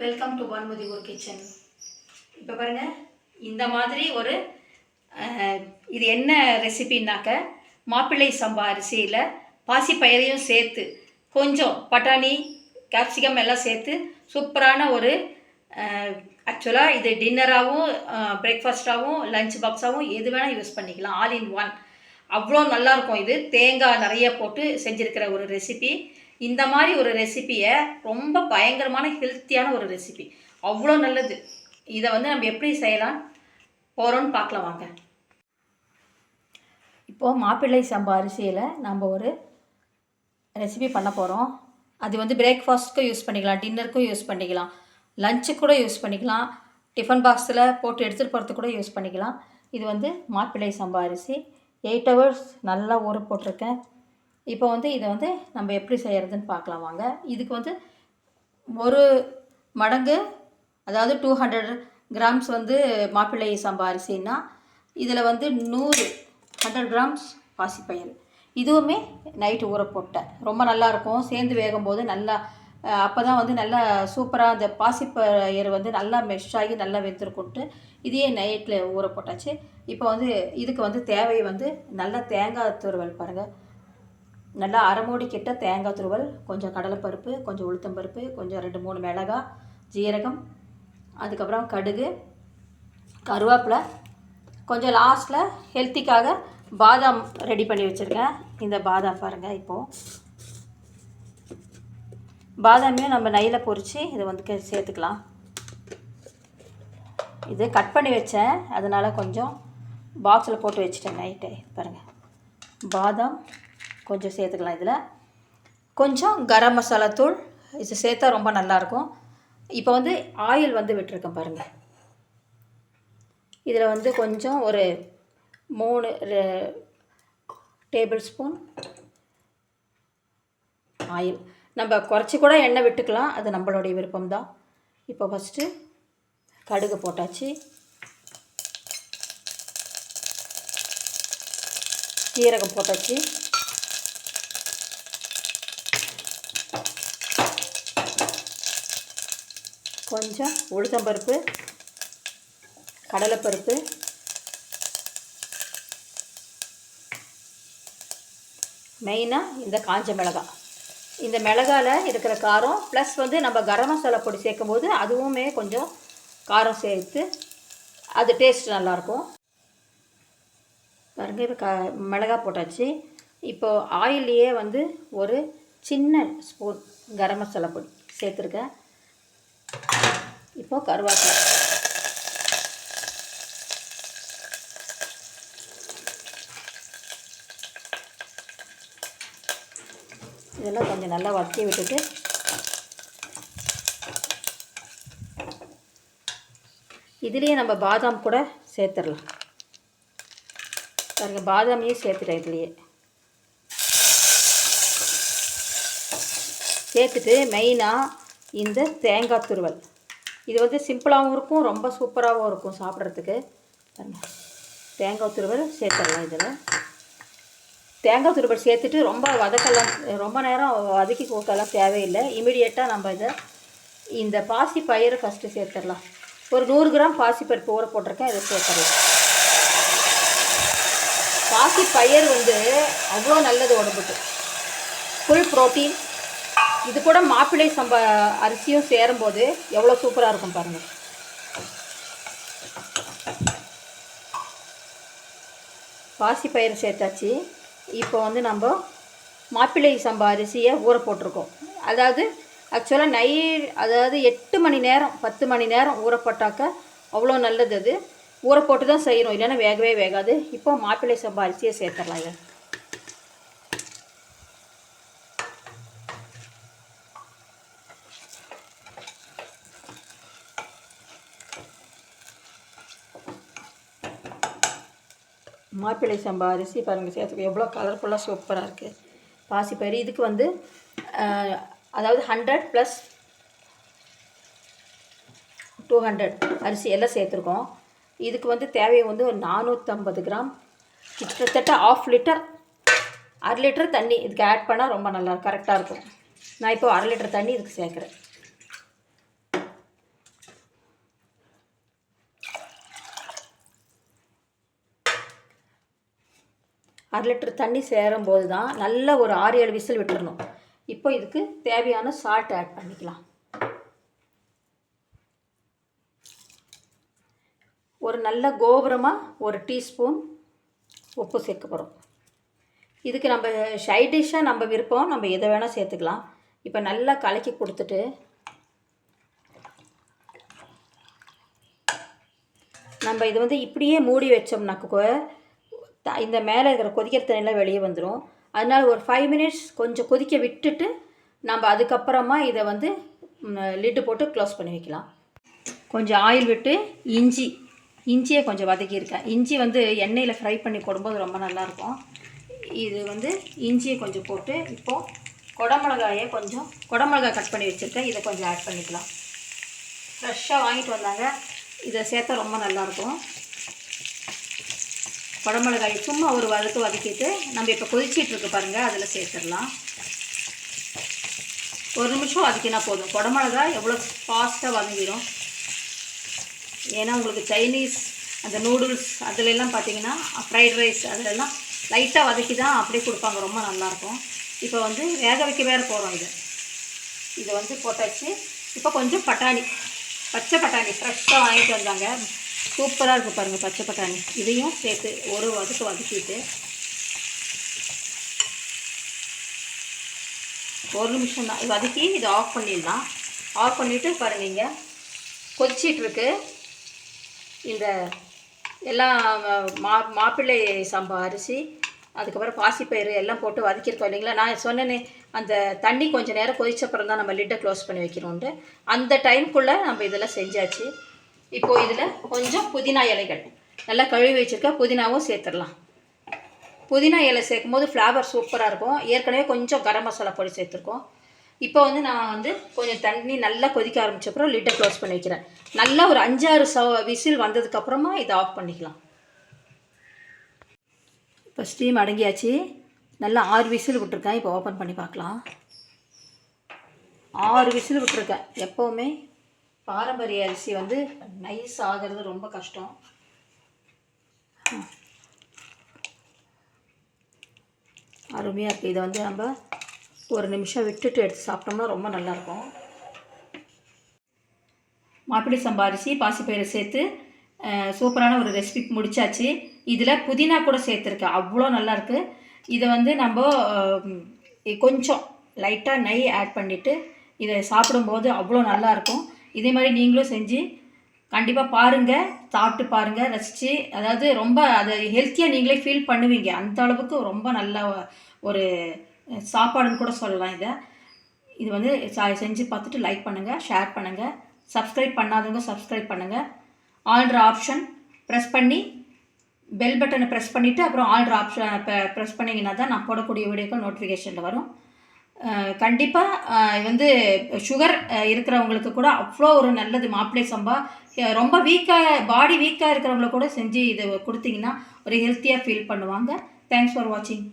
Welcome to Bhanumathi ஒரு kitchen. இப்போ பாருங்கள், இந்த மாதிரி ஒரு இது என்ன ரெசிபின்னாக்க, மாப்பிள்ளை சம்பா அரிசியில் பாசிப்பயிரையும் சேர்த்து கொஞ்சம் பட்டாணி கேப்சிகம் எல்லாம் சேர்த்து சூப்பரான ஒரு ஆக்சுவலாக இது டின்னராகவும் பிரேக்ஃபாஸ்ட்டாகவும் லஞ்ச் பாக்ஸாகவும் எது வேணால் யூஸ் பண்ணிக்கலாம். All in one. அவ்வளோ நல்லாயிருக்கும். இது தேங்காய் நிறைய போட்டு செஞ்சுருக்கிற ஒரு ரெசிபி. இந்த மாதிரி ஒரு ரெசிப்பியை ரொம்ப பயங்கரமான ஹெல்த்தியான ஒரு ரெசிபி, அவ்வளோ நல்லது. இதை வந்து நம்ம எப்படி செய்யலாம் போகிறோன்னு பார்க்கலாம் வாங்க. இப்போது மாப்பிள்ளை சம்பா அரிசியில் நம்ம ஒரு ரெசிபி பண்ண போகிறோம். அது வந்து பிரேக்ஃபாஸ்ட்டுக்கும் யூஸ் பண்ணிக்கலாம், டின்னருக்கும் யூஸ் பண்ணிக்கலாம், லஞ்சுக்கு கூட யூஸ் பண்ணிக்கலாம், டிஃபன் பாக்ஸில் போட்டு எடுத்துகிட்டு போகிறதுக்கு கூட யூஸ் பண்ணிக்கலாம். இது வந்து மாப்பிள்ளை சம்பா அரிசி 8 hours நல்லா ஊற போட்டிருக்கேன். இப்போ வந்து இதை வந்து நம்ம எப்படி செய்கிறதுன்னு பார்க்கலாம் வாங்க. இதுக்கு வந்து ஒரு மடங்கு, அதாவது 200 grams வந்து மாப்பிள்ளை சம்பா அரிசின்னா இதில் வந்து 100 grams பாசிப்பயிறு. இதுவுமே நைட்டு ஊற போட்டேன். ரொம்ப நல்லாயிருக்கும் சேர்ந்து வேகும்போது. நல்லா அப்போ தான் வந்து நல்லா சூப்பராக அந்த பாசிப்பயிறு வந்து நல்லா மெஷ் ஆகி நல்லா வெந்திருக்குன்ட்டு இதையே நைட்டில் ஊற போட்டாச்சு. இப்போ வந்து இதுக்கு வந்து தேவை வந்து நல்லா தேங்காய் துருவல் பாருங்கள். நல்லா அரை மூடி கிட்ட தேங்காய் துருவல், கொஞ்சம் கடலைப்பருப்பு, கொஞ்சம் உளுத்தம்பருப்பு, கொஞ்சம் 2-3 மிளகாய், ஜீரகம், அதுக்கப்புறம் கடுகு, கருவேப்பிலை, கொஞ்சம் லாஸ்ட்டில் ஹெல்த்திக்காக பாதாம் ரெடி பண்ணி வச்சுருக்கேன். இந்த பாதாம் பாருங்கள். இப்போது பாதாமையும் நம்ம நெய்யில் பொரித்து இதை வந்து சேர்த்துக்கலாம். இது கட் பண்ணி வச்சேன், அதனால் கொஞ்சம் பாக்ஸில் போட்டு வச்சுட்டேன் நைட்டே. பாருங்கள், பாதாம் கொஞ்சம் சேர்த்துக்கலாம். இதில் கொஞ்சம் கரம் மசாலா தூள் இது சேர்த்தா ரொம்ப நல்லாயிருக்கும். இப்போ வந்து ஆயில் வந்து விட்டுருக்கேன் பாருங்கள். இதில் வந்து கொஞ்சம் ஒரு 3 டேபிள்-ஸ்பூன் ஆயில். நம்ம குறைச்சி கூட எண்ணெய் விட்டுக்கலாம், அது நம்மளுடைய விருப்பம்தான். இப்போ ஃபஸ்ட்டு கடுகு போட்டாச்சு, சீரகம் போட்டாச்சு, கொஞ்சம் உளுத்தம்பருப்பு, கடலைப்பருப்பு, மெயினாக இந்த காஞ்ச மிளகாய். இந்த மிளகாயில் இருக்கிற காரம் ப்ளஸ் வந்து நம்ம கரம் மசாலா பொடி சேர்க்கும் போது அதுவுமே கொஞ்சம் காரம் சேர்த்து அது டேஸ்ட் நல்லாயிருக்கும். பாருங்கள், இப்போ மிளகாய் போட்டாச்சு. இப்போது ஆயிலையே வந்து ஒரு சின்ன ஸ்பூன் கரம் மசாலா பொடி சேர்த்துருக்கேன். இப்போது கருவேப்பிலை, இதெல்லாம் கொஞ்சம் நல்லா வதக்கி விட்டுட்டு இதுலேயே நம்ம பாதாம் கூட சேர்த்துடலாம். பாருங்க, பாதாமையும் சேர்த்துட்டேன். இதுலேயே சேர்த்துட்டு மெயினாக இந்த தேங்காய் துருவல், இது வந்து சிம்பிளாகவும் இருக்கும், ரொம்ப சூப்பராகவும் இருக்கும் சாப்பிட்றதுக்கு. தேங்காய் துருவல் சேர்த்துடலாம். இதில் தேங்காய் துருவல் சேர்த்துட்டு ரொம்ப வதக்கலாம், ரொம்ப நேரம் வதக்கி கொடுக்கலாம் தேவையில்லை. இமீடியட்டாக நம்ம இந்த பாசி பயிரை ஃபஸ்ட்டு சேர்த்துடலாம். ஒரு 100 கிராம் பாசிப்பருப்பு ஊற போட்டிருக்கேன், இதை சேர்த்துடலாம். பாசிப்பயிர் வந்து அவ்வளோ நல்லது உடம்புக்கு, ஃபுல் ப்ரோட்டீன். இது கூட மாப்பிள்ளை சம்பா அரிசியும் சேரும்போது எவ்வளோ சூப்பராக இருக்கும் பாருங்கள். பாசிப்பயிறு சேர்த்தாச்சு. இப்போ வந்து நம்ம மாப்பிள்ளை சம்பா அரிசியை ஊற போட்டிருக்கோம். அதாவது ஆக்சுவலாக அதாவது 8 மணி நேரம் 10 மணி நேரம் ஊற போட்டாக்க அவ்வளோ நல்லது. அது ஊற போட்டு தான் செய்யணும், இல்லைன்னா வேகவே வேகாது. இப்போ மாப்பிள்ளை சம்பா அரிசியை சேர்த்துடலாம். இதை மாப்பிள்ளை சம்பா அரிசி பாருங்கள் சேர்த்துக்கு எவ்வளோ கலர்ஃபுல்லாக சூப்பராக இருக்குது. பாசிப்பயிறு இதுக்கு வந்து அதாவது 100 + 200 அரிசி எல்லாம் சேர்த்துருக்கோம். இதுக்கு வந்து தேவையை வந்து ஒரு 450 கிராம், கிட்டத்தட்ட 1/2 லிட்டர், 1/2 லிட்டர் தண்ணி இதுக்கு ஆட் பண்ணால் ரொம்ப நல்லா கரெக்டாக இருக்கும். நான் இப்போ 1/2 லிட்டர் தண்ணி இதுக்கு சேர்க்குறேன். 1/2 லிட்டர் தண்ணி சேரும்போது தான் நல்ல ஒரு 6-7 விசில் விட்டுறணும். இப்போ இதுக்கு தேவையான சால்ட் ஆட் பண்ணிக்கலாம். ஒரு நல்ல கோபுரமாக 1 டீஸ்பூன் உப்பு சேர்க்க போகிறோம். இதுக்கு நம்ம சைட் டிஷ்ஷாக நம்ம விருப்பம், நம்ம எதை வேணால் சேர்த்துக்கலாம். இப்போ நல்லா கலக்கி கொடுத்துட்டு நம்ம இது வந்து இப்படியே மூடி வச்சோம்னாக்க இந்த மேலே இருக்கிற கொதிக்கிற தண்ணியெலாம் வெளியே வந்துடும். அதனால் ஒரு 5 மினிட்ஸ் கொஞ்சம் கொதிக்க விட்டுட்டு நம்ம அதுக்கப்புறமா இதை வந்து லிட்டு போட்டு க்ளோஸ் பண்ணி வைக்கலாம். கொஞ்சம் ஆயில் விட்டு இஞ்சியை கொஞ்சம் வதக்கியிருக்கேன். இஞ்சி வந்து எண்ணெயில் ஃப்ரை பண்ணி போடும்போது ரொம்ப நல்லாயிருக்கும். இது வந்து இஞ்சியை கொஞ்சம் போட்டு இப்போது குடமிளகாய் கட் பண்ணி வச்சுருக்கேன். இதை கொஞ்சம் ஆட் பண்ணிக்கலாம். ஃப்ரெஷ்ஷாக வாங்கிட்டு வந்தாங்க, இதை சேர்த்தா ரொம்ப நல்லாயிருக்கும். குடமிளகாயை சும்மா ஒரு வதக்கிட்டு நம்ம இப்போ கொதிச்சிட்ருக்கு பாருங்கள், அதில் சேர்த்துடலாம். 1 நிமிஷம் வதக்கினா போதும். குடமிளகாய் எவ்வளோ ஃபாஸ்ட்டாக வதங்கிடும். ஏன்னா உங்களுக்கு சைனீஸ் அந்த நூடுல்ஸ் அதிலெல்லாம் பார்த்தீங்கன்னா ஃப்ரைட் ரைஸ் அதிலெல்லாம் லைட்டாக வதக்கி தான் அப்படியே கொடுப்பாங்க, ரொம்ப நல்லாயிருக்கும். இப்போ வந்து வேக வைக்க வேறு போகிறோம். இதை வந்து போட்டாச்சு. இப்போ கொஞ்சம் பச்சை பட்டாணி ஃப்ரெஷ்ஷாக வாங்கிட்டு வந்தாங்க, சூப்பராக இருக்குது பாருங்கள் பச்சை பட்டாணி. இதையும் சேர்த்து ஒரு வதக்கிட்டு 1 நிமிஷம் தான் வதக்கி இதை ஆஃப் பண்ணிடலாம். ஆஃப் பண்ணிவிட்டு பாருங்கள், இங்கே கொதிச்சிட்ருக்கு. இந்த எல்லாம் மாப்பிள்ளை சம்பா அரிசி, அதுக்கப்புறம் பாசிப்பயிறு எல்லாம் போட்டு வதக்கியிருக்கோம் இல்லைங்களா. நான் சொன்னேனே அந்த தண்ணி கொஞ்சம் நேரம் கொதிச்சப்புறம் தான் நம்ம லிட்டை க்ளோஸ் பண்ணி வைக்கிறோன்ட்டு. அந்த டைமுக்குள்ளே நம்ம இதெல்லாம் செஞ்சாச்சு. இப்போது இதில் கொஞ்சம் புதினா இலைகள் நல்லா கழுவி வச்சுருக்க புதினாவும் சேர்த்துடலாம். புதினா இலை சேர்க்கும் போது ஃப்ளேவர் சூப்பராக இருக்கும். ஏற்கனவே கொஞ்சம் கரம் மசாலா பொடி சேர்த்துருக்கோம். இப்போ வந்து நான் வந்து கொஞ்சம் தண்ணி நல்லா கொதிக்க ஆரம்பிச்சப்பறம் லிட்டை க்ளோஸ் பண்ணி வைக்கிறேன். நல்லா ஒரு 5-6 விசில் வந்ததுக்கப்புறமா இதை ஆஃப் பண்ணிக்கலாம். இப்போ ஸ்டீம் அடங்கியாச்சு. நல்லா 6 விசில் விட்டுருக்கேன். இப்போ ஓப்பன் பண்ணி பார்க்கலாம். 6 விசில் விட்டுருக்கேன். எப்போவுமே பாரம்பரிய அரிசி வந்து நைஸ் ஆகிறது ரொம்ப கஷ்டம். அருமையாக இருக்குது. இதை வந்து நம்ம 1 நிமிஷம் விட்டுட்டு எடுத்து சாப்பிட்டோம்னா ரொம்ப நல்லாயிருக்கும். மாப்பிள்ளை சம்பா அரிசி பாசிப்பயிறு சேர்த்து சூப்பரான ஒரு ரெசிபி முடிச்சாச்சு. இதில் புதினா கூட சேர்த்துருக்கேன், அவ்வளோ நல்லாயிருக்கு. இதை வந்து நம்ம கொஞ்சம் லைட்டாக நெய் ஆட் பண்ணிவிட்டு இதை சாப்பிடும்போது அவ்வளோ நல்லாயிருக்கும். இதே மாதிரி நீங்களும் செஞ்சு கண்டிப்பாக பாருங்கள், சாப்பிட்டு பாருங்கள், ரசித்து. அதாவது ரொம்ப அதை ஹெல்த்தியாக நீங்களே ஃபீல் பண்ணுவீங்க. அந்த அளவுக்கு ரொம்ப நல்ல ஒரு சாப்பாடுன்னு கூட சொல்லலாம். இது வந்து செஞ்சு பார்த்துட்டு லைக் பண்ணுங்கள், ஷேர் பண்ணுங்கள், சப்ஸ்கிரைப் பண்ணாதவங்க சப்ஸ்கிரைப் பண்ணுங்கள். ஆல்ட்ரு ஆப்ஷன் ப்ரெஸ் பண்ணி பெல் பட்டனை ப்ரெஸ் பண்ணிவிட்டு அப்புறம் ஆல்ட்ரு ஆப்ஷன் ப்ரெஸ் பண்ணிங்கன்னா தான் நான் போடக்கூடிய வீடியோக்கள் நோட்டிஃபிகேஷனில் வரும். கண்டிப்பாக வந்து சுகர் இருக்கிறவங்களுக்கு கூட அவ்வளோ ஒரு நல்லது மாப்பிள்ளை சம்பா. ரொம்ப பாடி வீக்காக இருக்கிறவங்கள கூட செஞ்சு இதை கொடுத்தீங்கன்னா ஒரு ஹெல்த்தியாக ஃபீல் பண்ணுவாங்க. தேங்க்ஸ் ஃபார் வாட்சிங்.